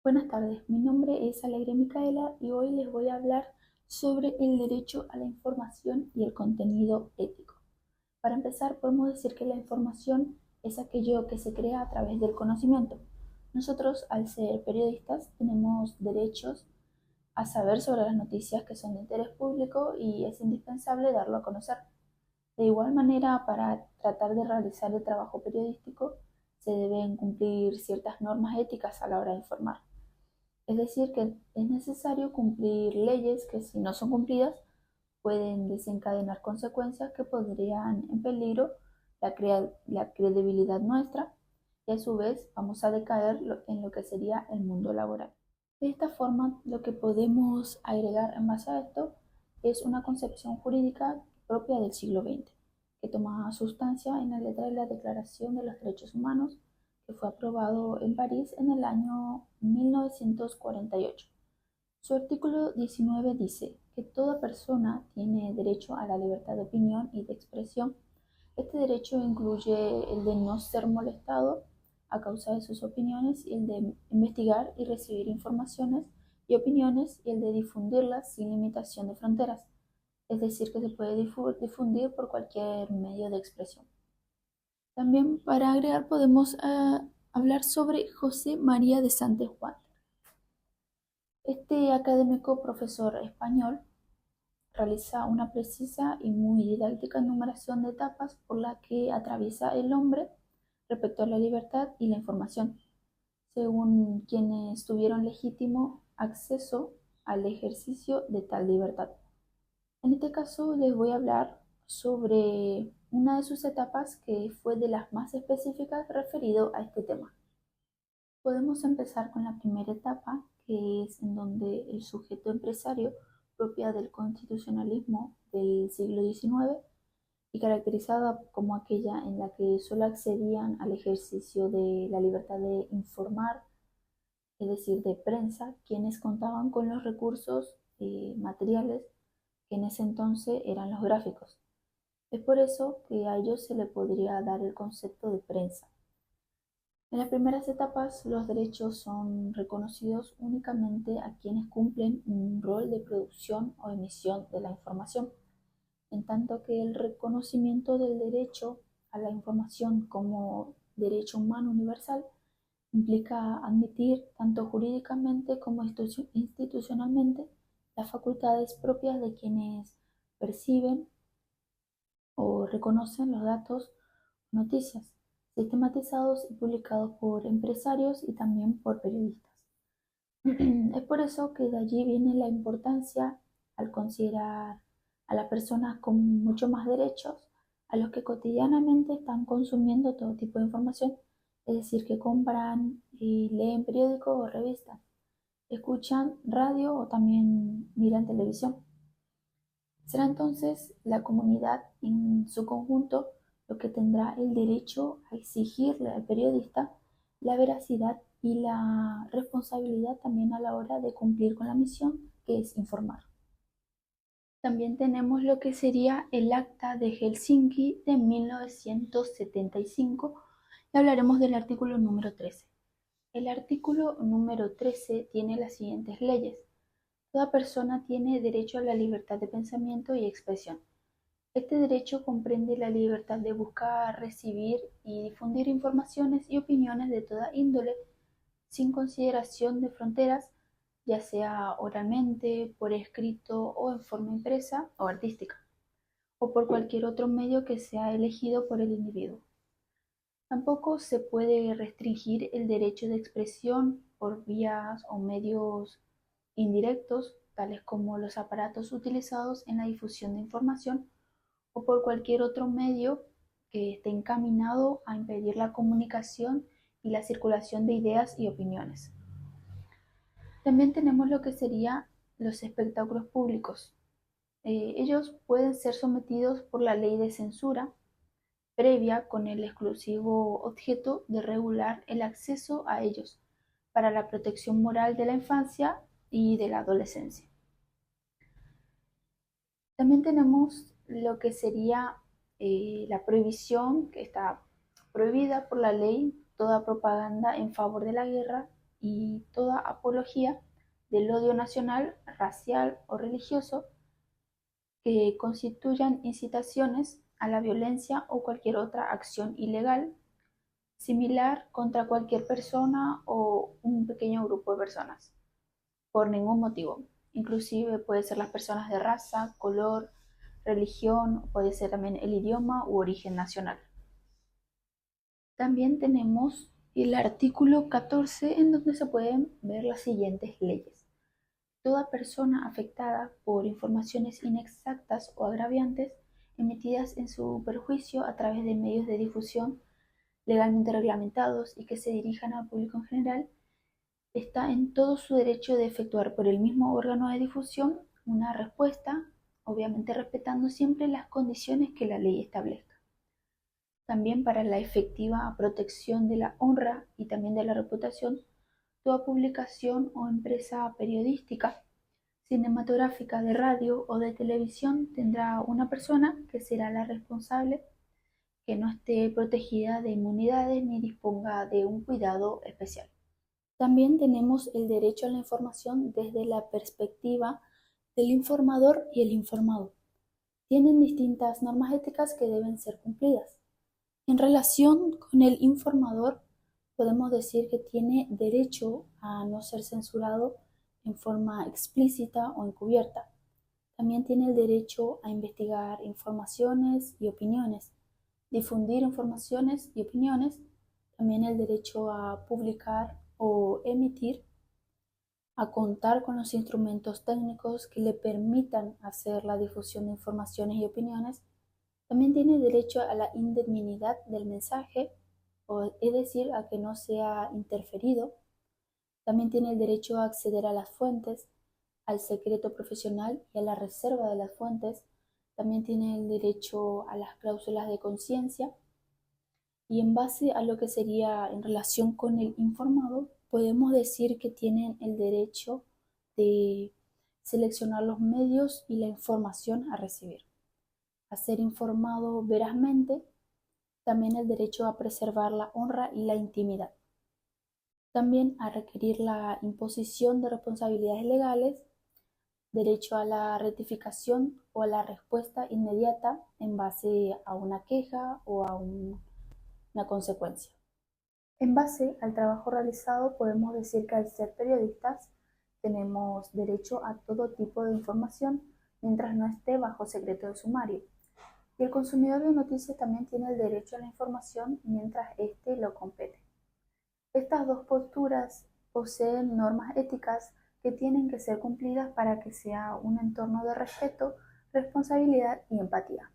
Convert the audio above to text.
Buenas tardes, mi nombre es Alegre Micaela y hoy les voy a hablar sobre el derecho a la información y el contenido ético. Para empezar, podemos decir que la información es aquello que se crea a través del conocimiento. Nosotros, al ser periodistas, tenemos derechos a saber sobre las noticias que son de interés público y es indispensable darlo a conocer. De igual manera, para tratar de realizar el trabajo periodístico, se deben cumplir ciertas normas éticas a la hora de informar. Es decir, que es necesario cumplir leyes que si no son cumplidas pueden desencadenar consecuencias que podrían en peligro la credibilidad nuestra y a su vez vamos a decaer en lo que sería el mundo laboral. De esta forma, lo que podemos agregar en base a esto es una concepción jurídica propia del siglo XX, que toma sustancia en la letra de la Declaración de los Derechos Humanos, que fue aprobado en París en el año 1948. Su artículo 19 dice que toda persona tiene derecho a la libertad de opinión y de expresión. Este derecho incluye el de no ser molestado a causa de sus opiniones y el de investigar y recibir informaciones y opiniones y el de difundirlas sin limitación de fronteras, es decir, que se puede difundir por cualquier medio de expresión. También para agregar podemos hablar sobre José María de Santos Juan. Este académico profesor español realiza una precisa y muy didáctica enumeración de etapas por la que atraviesa el hombre respecto a la libertad y la información, según quienes tuvieron legítimo acceso al ejercicio de tal libertad. En este caso les voy a hablar sobre una de sus etapas que fue de las más específicas referido a este tema. Podemos empezar con la primera etapa, que es en donde el sujeto empresario, propia del constitucionalismo del siglo XIX y caracterizada como aquella en la que solo accedían al ejercicio de la libertad de informar, es decir, de prensa, quienes contaban con los recursos materiales que en ese entonces eran los gráficos. Es por eso que a ellos se le podría dar el concepto de prensa. En las primeras etapas, los derechos son reconocidos únicamente a quienes cumplen un rol de producción o emisión de la información, en tanto que el reconocimiento del derecho a la información como derecho humano universal implica admitir, tanto jurídicamente como institucionalmente, las facultades propias de quienes perciben o reconocen los datos o noticias, sistematizados y publicados por empresarios y también por periodistas. Es por eso que de allí viene la importancia al considerar a las personas con mucho más derechos a los que cotidianamente están consumiendo todo tipo de información, es decir, que compran y leen periódicos o revistas, escuchan radio o también miran televisión. Será entonces la comunidad en su conjunto lo que tendrá el derecho a exigirle al periodista la veracidad y la responsabilidad también a la hora de cumplir con la misión, que es informar. También tenemos lo que sería el Acta de Helsinki de 1975 y hablaremos del artículo número 13. El artículo número 13 tiene las siguientes leyes. Toda persona tiene derecho a la libertad de pensamiento y expresión. Este derecho comprende la libertad de buscar, recibir y difundir informaciones y opiniones de toda índole, sin consideración de fronteras, ya sea oralmente, por escrito o en forma impresa o artística, o por cualquier otro medio que sea elegido por el individuo. Tampoco se puede restringir el derecho de expresión por vías o medios indirectos, tales como los aparatos utilizados en la difusión de información o por cualquier otro medio que esté encaminado a impedir la comunicación y la circulación de ideas y opiniones. También tenemos lo que serían los espectáculos públicos. Ellos pueden ser sometidos por la ley de censura previa con el exclusivo objeto de regular el acceso a ellos para la protección moral de la infancia y de la adolescencia. También tenemos lo que sería la prohibición, que está prohibida por la ley toda propaganda en favor de la guerra, y toda apología del odio nacional, racial o religioso que constituyan incitaciones a la violencia o cualquier otra acción ilegal similar contra cualquier persona o un pequeño grupo de personas, por ningún motivo. Inclusive puede ser las personas de raza, color, religión, puede ser también el idioma u origen nacional. También tenemos el artículo 14 en donde se pueden ver las siguientes leyes. Toda persona afectada por informaciones inexactas o agraviantes emitidas en su perjuicio a través de medios de difusión legalmente reglamentados y que se dirijan al público en general, está en todo su derecho de efectuar por el mismo órgano de difusión una respuesta, obviamente respetando siempre las condiciones que la ley establezca. También para la efectiva protección de la honra y también de la reputación, toda publicación o empresa periodística, cinematográfica, de radio o de televisión tendrá una persona que será la responsable, que no esté protegida de inmunidades ni disponga de un cuidado especial. También tenemos el derecho a la información desde la perspectiva del informador y el informado. Tienen distintas normas éticas que deben ser cumplidas. En relación con el informador, podemos decir que tiene derecho a no ser censurado en forma explícita o encubierta. También tiene el derecho a investigar informaciones y opiniones, difundir informaciones y opiniones, también el derecho a publicar o emitir, a contar con los instrumentos técnicos que le permitan hacer la difusión de informaciones y opiniones. También tiene derecho a la indemnidad del mensaje, es decir, a que no sea interferido. También tiene el derecho a acceder a las fuentes, al secreto profesional y a la reserva de las fuentes. También tiene el derecho a las cláusulas de conciencia. Y en base a lo que sería en relación con el informado, podemos decir que tienen el derecho de seleccionar los medios y la información a recibir, a ser informado verazmente, también el derecho a preservar la honra y la intimidad, también a requerir la imposición de responsabilidades legales, derecho a la rectificación o a la respuesta inmediata en base a una queja o a una consecuencia. En base al trabajo realizado, podemos decir que al ser periodistas tenemos derecho a todo tipo de información mientras no esté bajo secreto de sumario. Y el consumidor de noticias también tiene el derecho a la información mientras éste lo compete. Estas dos posturas poseen normas éticas que tienen que ser cumplidas para que sea un entorno de respeto, responsabilidad y empatía.